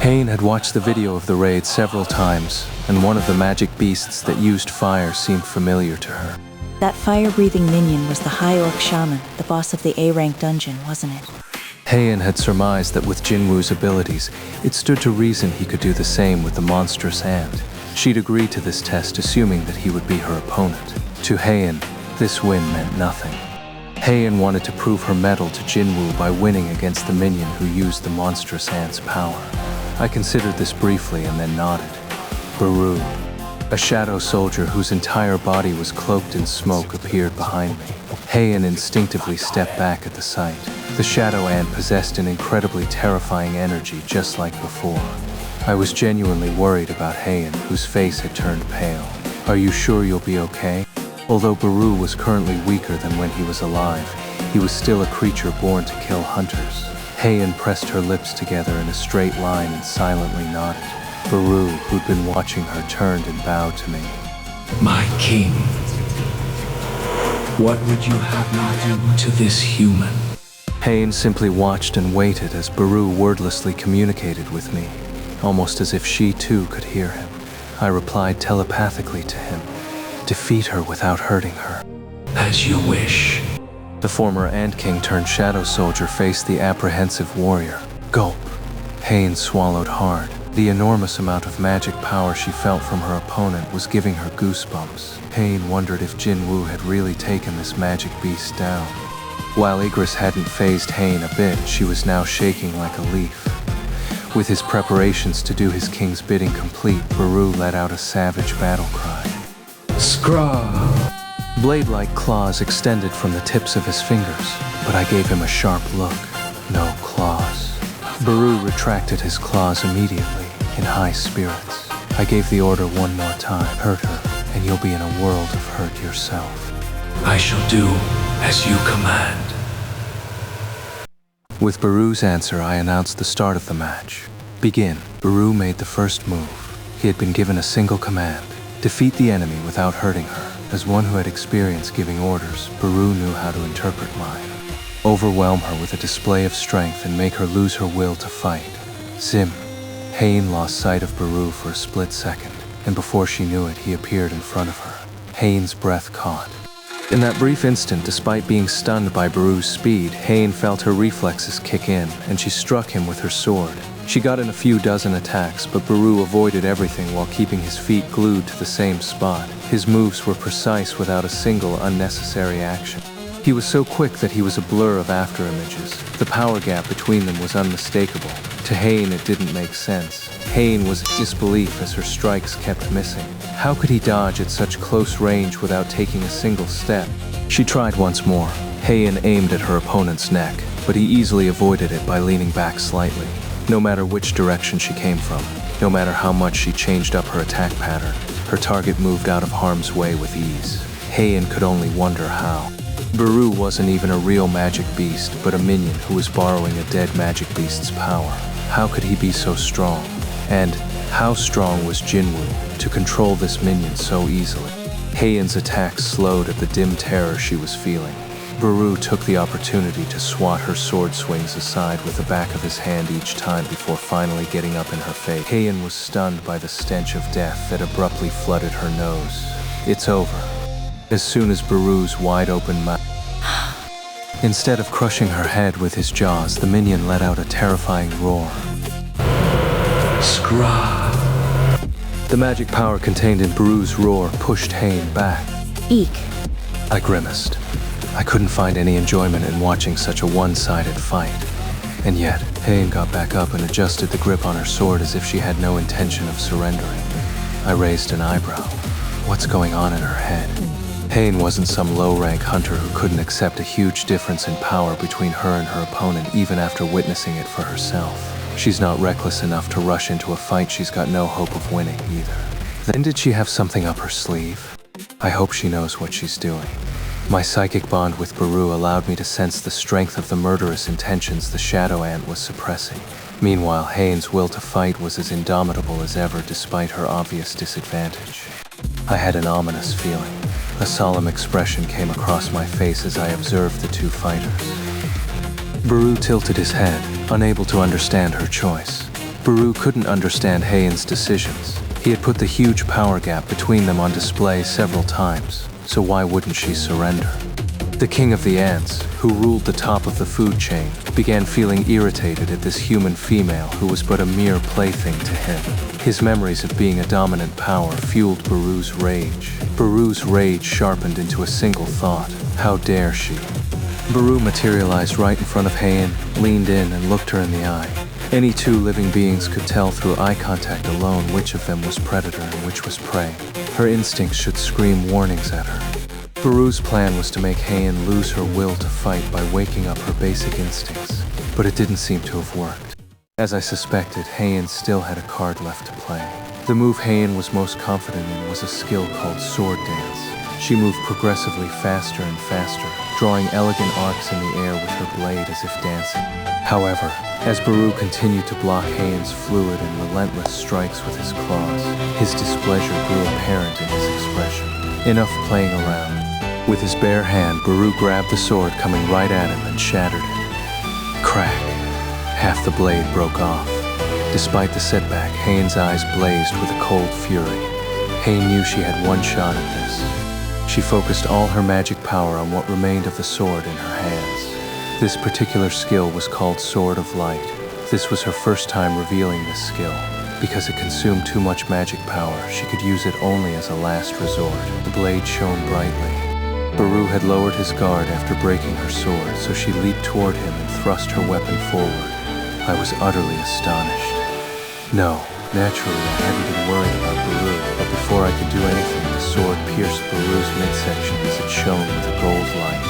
Haein had watched the video of the raid several times, and one of the magic beasts that used fire seemed familiar to her. That fire-breathing minion was the High Orc Shaman, the boss of the A-rank dungeon, wasn't it? Haein had surmised that with Jinwoo's abilities, it stood to reason he could do the same with the monstrous ant. She'd agreed to this test, assuming that he would be her opponent. To Haein, this win meant nothing. Haein wanted to prove her mettle to Jinwoo by winning against the minion who used the monstrous ant's power. I considered this briefly and then nodded. Beru, a shadow soldier whose entire body was cloaked in smoke, appeared behind me. Haein instinctively stepped back at the sight. The shadow ant possessed an incredibly terrifying energy, just like before. I was genuinely worried about Haein, whose face had turned pale. Are you sure you'll be okay? Although Beru was currently weaker than when he was alive, he was still a creature born to kill hunters. Haein pressed her lips together in a straight line and silently nodded. Beru, who'd been watching her, turned and bowed to me. My king, what would you have me do to this human? Haein simply watched and waited as Beru wordlessly communicated with me, almost as if she too could hear him. I replied telepathically to him. Defeat her without hurting her. As you wish. The former Ant King turned Shadow Soldier faced the apprehensive warrior. Gulp. Haein swallowed hard. The enormous amount of magic power she felt from her opponent was giving her goosebumps. Haein wondered if Jinwoo had really taken this magic beast down. While Igris hadn't phased Haein a bit, she was now shaking like a leaf. With his preparations to do his king's bidding complete, Beru let out a savage battle cry. Scraw! Blade-like claws extended from the tips of his fingers, but I gave him a sharp look. No claws. Beru retracted his claws immediately, in high spirits. I gave the order one more time. Hurt her, and you'll be in a world of hurt yourself. I shall do as you command. With Beru's answer, I announced the start of the match. Begin. Beru made the first move. He had been given a single command. Defeat the enemy without hurting her. As one who had experience giving orders, Beru knew how to interpret mine. Overwhelm her with a display of strength and make her lose her will to fight. Zim. Haein lost sight of Beru for a split second, and before she knew it, he appeared in front of her. Haein's breath caught. In that brief instant, despite being stunned by Beru's speed, Haein felt her reflexes kick in, and she struck him with her sword. She got in a few dozen attacks, but Beru avoided everything while keeping his feet glued to the same spot. His moves were precise without a single unnecessary action. He was so quick that he was a blur of afterimages. The power gap between them was unmistakable. To Haein, it didn't make sense. Haein was in disbelief as her strikes kept missing. How could he dodge at such close range without taking a single step? She tried once more. Haein aimed at her opponent's neck, but he easily avoided it by leaning back slightly. No matter which direction she came from, no matter how much she changed up her attack pattern, her target moved out of harm's way with ease. Haein could only wonder how. Beru wasn't even a real magic beast, but a minion who was borrowing a dead magic beast's power. How could he be so strong? And how strong was Jinwoo to control this minion so easily? Haein's attacks slowed at the dim terror she was feeling. Beru took the opportunity to swat her sword swings aside with the back of his hand each time before finally getting up in her face. Haein was stunned by the stench of death that abruptly flooded her nose. It's over. As soon as Beru's wide-open mouth... Instead of crushing her head with his jaws, the minion let out a terrifying roar. Scra! The magic power contained in Beru's roar pushed Haein back. Eek. I grimaced. I couldn't find any enjoyment in watching such a one-sided fight. And yet, Haein got back up and adjusted the grip on her sword as if she had no intention of surrendering. I raised an eyebrow. What's going on in her head? Haein wasn't some low-rank hunter who couldn't accept a huge difference in power between her and her opponent even after witnessing it for herself. She's not reckless enough to rush into a fight she's got no hope of winning either. Then did she have something up her sleeve? I hope she knows what she's doing. My psychic bond with Beru allowed me to sense the strength of the murderous intentions the Shadow Ant was suppressing. Meanwhile, Haein's will to fight was as indomitable as ever despite her obvious disadvantage. I had an ominous feeling. A solemn expression came across my face as I observed the two fighters. Beru tilted his head, unable to understand her choice. Beru couldn't understand Haein's decisions. He had put the huge power gap between them on display several times, so why wouldn't she surrender? The king of the ants, who ruled the top of the food chain, began feeling irritated at this human female who was but a mere plaything to him. His memories of being a dominant power fueled Beru's rage. Beru's rage sharpened into a single thought. How dare she? Beru materialized right in front of Haein, leaned in and looked her in the eye. Any two living beings could tell through eye contact alone which of them was predator and which was prey. Her instincts should scream warnings at her. Beru's plan was to make Haein lose her will to fight by waking up her basic instincts, but it didn't seem to have worked. As I suspected, Haein still had a card left to play. The move Haein was most confident in was a skill called Sword Dance. She moved progressively faster and faster, drawing elegant arcs in the air with her blade as if dancing. However, as Beru continued to block Haein's fluid and relentless strikes with his claws, his displeasure grew apparent in his expression. Enough playing around. With his bare hand, Beru grabbed the sword coming right at him and shattered it. Crack. Half the blade broke off. Despite the setback, Haein's eyes blazed with a cold fury. Haein knew she had one shot at this. She focused all her magic power on what remained of the sword in her hands. This particular skill was called Sword of Light. This was her first time revealing this skill. Because it consumed too much magic power, she could use it only as a last resort. The blade shone brightly. Beru had lowered his guard after breaking her sword, so she leaped toward him and thrust her weapon forward. I was utterly astonished. No, naturally I hadn't been worried about Beru, but before I could do anything, the sword pierced Beru's midsection as it shone with a gold light.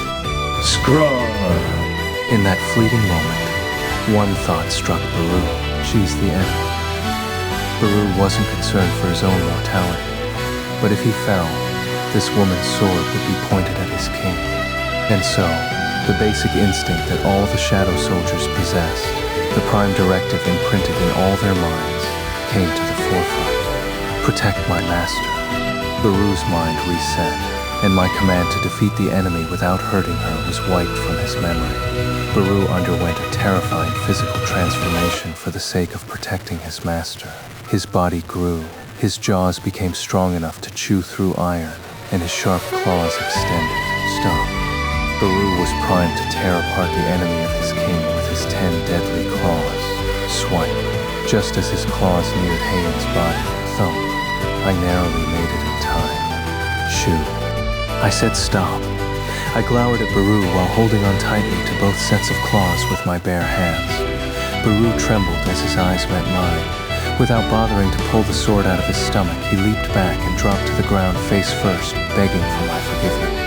Scra! In that fleeting moment, one thought struck Beru. She's the enemy. Beru wasn't concerned for his own mortality, but if he fell, this woman's sword would be pointed at his king. And so, the basic instinct that all the Shadow Soldiers possessed, the prime directive imprinted in all their minds, came to the forefront. Protect my master. Beru's mind reset, and my command to defeat the enemy without hurting her was wiped from his memory. Beru underwent a terrifying physical transformation for the sake of protecting his master. His body grew, his jaws became strong enough to chew through iron, and his sharp claws extended. Stop. Beru was primed to tear apart the enemy of his king with his 10 deadly claws. Swipe. Just as his claws neared Haein's body, thump. I narrowly made it in time. Shoot. I said stop. I glowered at Beru while holding on tightly to both sets of claws with my bare hands. Beru trembled as his eyes met mine. Without bothering to pull the sword out of his stomach, he leaped back and dropped to the ground face first, begging for my forgiveness.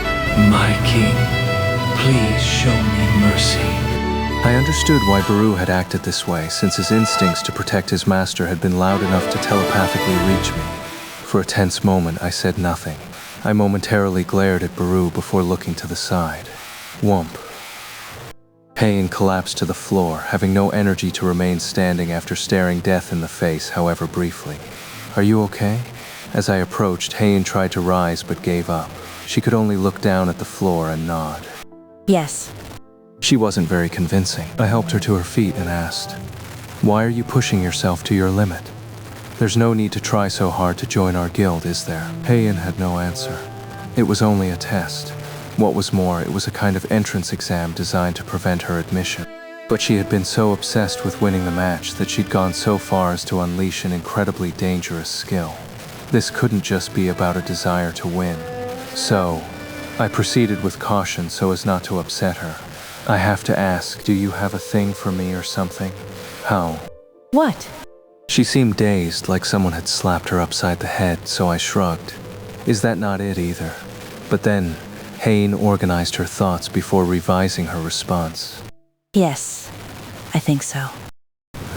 My king, please show me mercy. I understood why Beru had acted this way, since his instincts to protect his master had been loud enough to telepathically reach me. For a tense moment, I said nothing. I momentarily glared at Beru before looking to the side. Whomp. Haein collapsed to the floor, having no energy to remain standing after staring death in the face, however briefly. Are you okay? As I approached, Haein tried to rise but gave up. She could only look down at the floor and nod. Yes. She wasn't very convincing. I helped her to her feet and asked, "Why are you pushing yourself to your limit? There's no need to try so hard to join our guild, is there?" Haein had no answer. It was only a test. What was more, it was a kind of entrance exam designed to prevent her admission. But she had been so obsessed with winning the match that she'd gone so far as to unleash an incredibly dangerous skill. This couldn't just be about a desire to win. So, I proceeded with caution so as not to upset her. "I have to ask, do you have a thing for me or something?" "How?" What? She seemed dazed, like someone had slapped her upside the head, so I shrugged. "Is that not it either?" But then, Haein organized her thoughts before revising her response. Yes, I think so.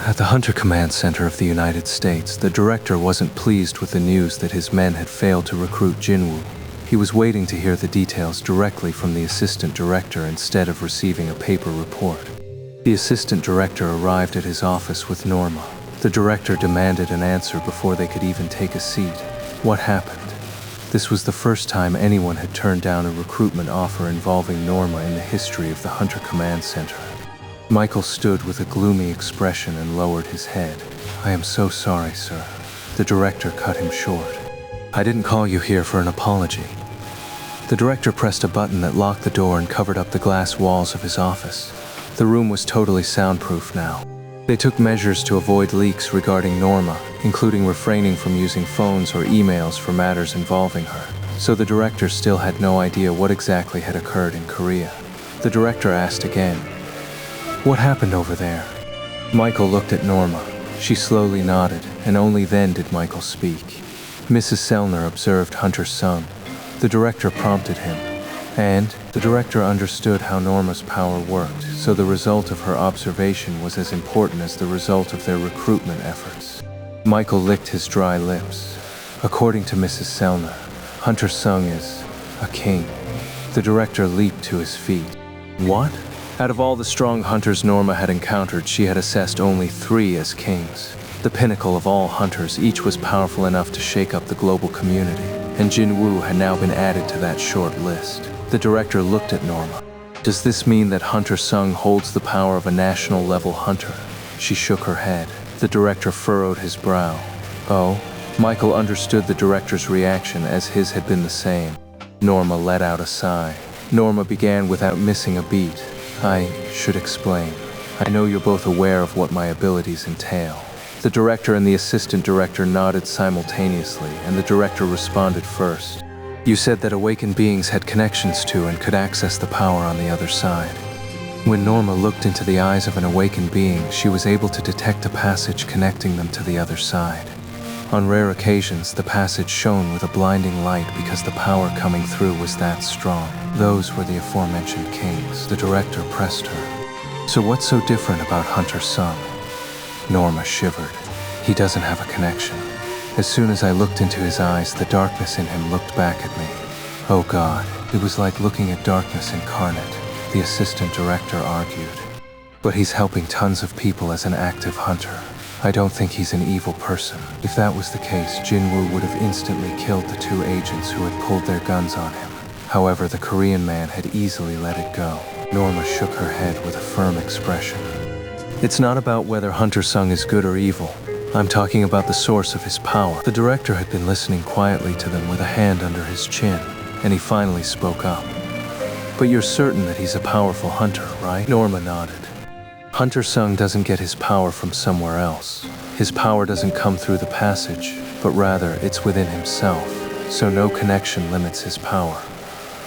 At the Hunter Command Center of the United States, the director wasn't pleased with the news that his men had failed to recruit Jinwoo. He was waiting to hear the details directly from the assistant director instead of receiving a paper report. The assistant director arrived at his office with Norma. The director demanded an answer before they could even take a seat. What happened? This was the first time anyone had turned down a recruitment offer involving Norma in the history of the Hunter Command Center. Michael stood with a gloomy expression and lowered his head. "I am so sorry, sir." The director cut him short. "I didn't call you here for an apology." The director pressed a button that locked the door and covered up the glass walls of his office. The room was totally soundproof now. They took measures to avoid leaks regarding Norma, including refraining from using phones or emails for matters involving her. So the director still had no idea what exactly had occurred in Korea. The director asked again, "What happened over there?" Michael looked at Norma. She slowly nodded, and only then did Michael speak. Mrs. Sellner observed Hunter Sung. The director prompted him, and the director understood how Norma's power worked, so the result of her observation was as important as the result of their recruitment efforts. Michael licked his dry lips. According to Mrs. Sellner, Hunter Sung is a king. The director leaped to his feet. What? Out of all the strong hunters Norma had encountered, she had assessed only 3 as kings. The pinnacle of all hunters, each was powerful enough to shake up the global community, and Jinwoo had now been added to that short list. The director looked at Norma. "Does this mean that Hunter Sung holds the power of a national-level hunter?" She shook her head. The director furrowed his brow. "Oh?" Michael understood the director's reaction, as his had been the same. Norma let out a sigh. Norma began without missing a beat. "I should explain. I know you're both aware of what my abilities entail." The director and the assistant director nodded simultaneously, and the director responded first. "You said that awakened beings had connections to and could access the power on the other side." When Norma looked into the eyes of an awakened being, she was able to detect a passage connecting them to the other side. On rare occasions, the passage shone with a blinding light because the power coming through was that strong. Those were the aforementioned kings. The director pressed her. "So what's so different about Hunter Sung?" Norma shivered. "He doesn't have a connection. As soon as I looked into his eyes, the darkness in him looked back at me. Oh God, it was like looking at darkness incarnate," the assistant director argued. "But he's helping tons of people as an active hunter. I don't think he's an evil person. If that was the case, Jinwoo would have instantly killed the two agents who had pulled their guns on him. However, the Korean man had easily let it go. Norma shook her head with a firm expression. It's not about whether Hunter Sung is good or evil. I'm talking about the source of his power. The director had been listening quietly to them with a hand under his chin, and he finally spoke up. But you're certain that he's a powerful hunter, right? Norma nodded. Hunter Sung doesn't get his power from somewhere else. His power doesn't come through the passage, but rather it's within himself, so no connection limits his power.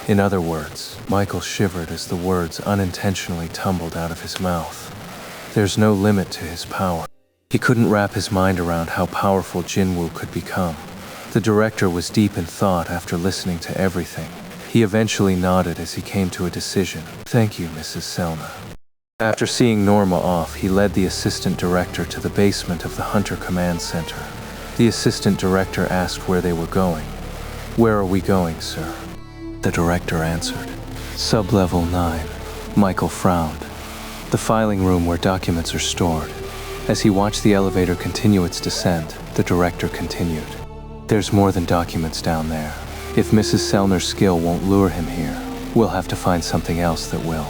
In other words, Michael shivered as the words unintentionally tumbled out of his mouth. There's no limit to his power. He couldn't wrap his mind around how powerful Jinwoo could become. The director was deep in thought after listening to everything. He eventually nodded as he came to a decision. Thank you, Mrs. Selma. After seeing Norma off, he led the assistant director to the basement of the Hunter Command Center. The assistant director asked where they were going. Where are we going, sir? The director answered. Sub-level 9. Michael frowned. The filing room where documents are stored. As he watched the elevator continue its descent, the director continued. There's more than documents down there. If Mrs. Selner's skill won't lure him here, we'll have to find something else that will.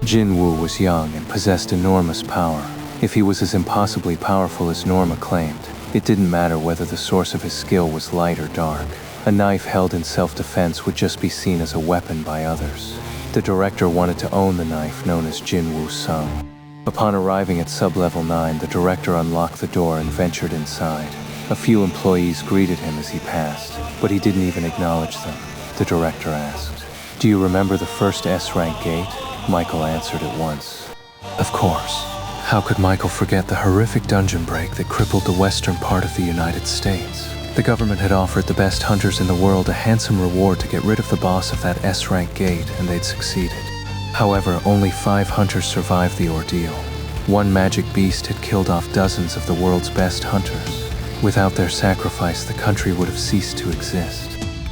Jinwoo was young and possessed enormous power. If he was as impossibly powerful as Norma claimed, it didn't matter whether the source of his skill was light or dark. A knife held in self-defense would just be seen as a weapon by others. The director wanted to own the knife known as Jinwoo Sung. Upon arriving at sub-level 9, the director unlocked the door and ventured inside. A few employees greeted him as he passed, but he didn't even acknowledge them. The director asked, "Do you remember the first S-rank gate?" Michael answered at once. Of course. How could Michael forget the horrific dungeon break that crippled the western part of the United States? The government had offered the best hunters in the world a handsome reward to get rid of the boss of that S-rank gate, and they'd succeeded. However, only 5 hunters survived the ordeal. One magic beast had killed off dozens of the world's best hunters. Without their sacrifice, the country would have ceased to exist.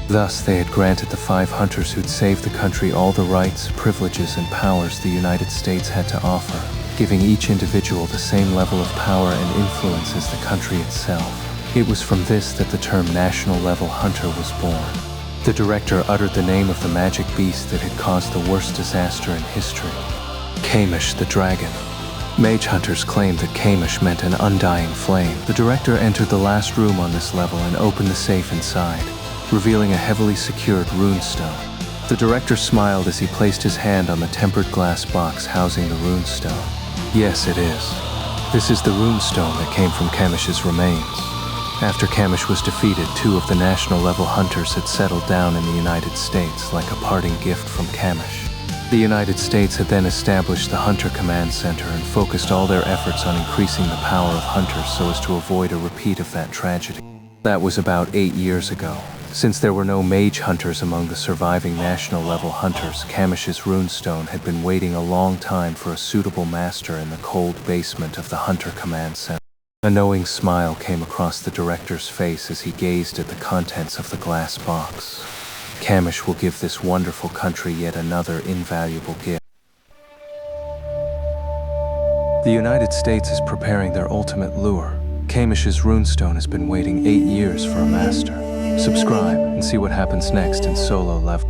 Thus, they had granted the 5 hunters who'd saved the country all the rights, privileges, and powers the United States had to offer, giving each individual the same level of power and influence as the country itself. It was from this that the term national-level hunter was born. The director uttered the name of the magic beast that had caused the worst disaster in history. Kamish the dragon. Mage hunters claimed that Kamish meant an undying flame. The director entered the last room on this level and opened the safe inside, revealing a heavily secured rune stone. The director smiled as he placed his hand on the tempered glass box housing the rune stone. Yes, it is. This is the rune stone that came from Kamish's remains. After Kamish was defeated, 2 of the national-level hunters had settled down in the United States like a parting gift from Kamish. The United States had then established the Hunter Command Center and focused all their efforts on increasing the power of hunters so as to avoid a repeat of that tragedy. That was about 8 years ago. Since there were no mage hunters among the surviving national-level hunters, Kamish's runestone had been waiting a long time for a suitable master in the cold basement of the Hunter Command Center. A knowing smile came across the director's face as he gazed at the contents of the glass box. Kamish will give this wonderful country yet another invaluable gift. The United States is preparing their ultimate lure. Kamish's runestone has been waiting 8 years for a master. Subscribe and see what happens next in Solo Level.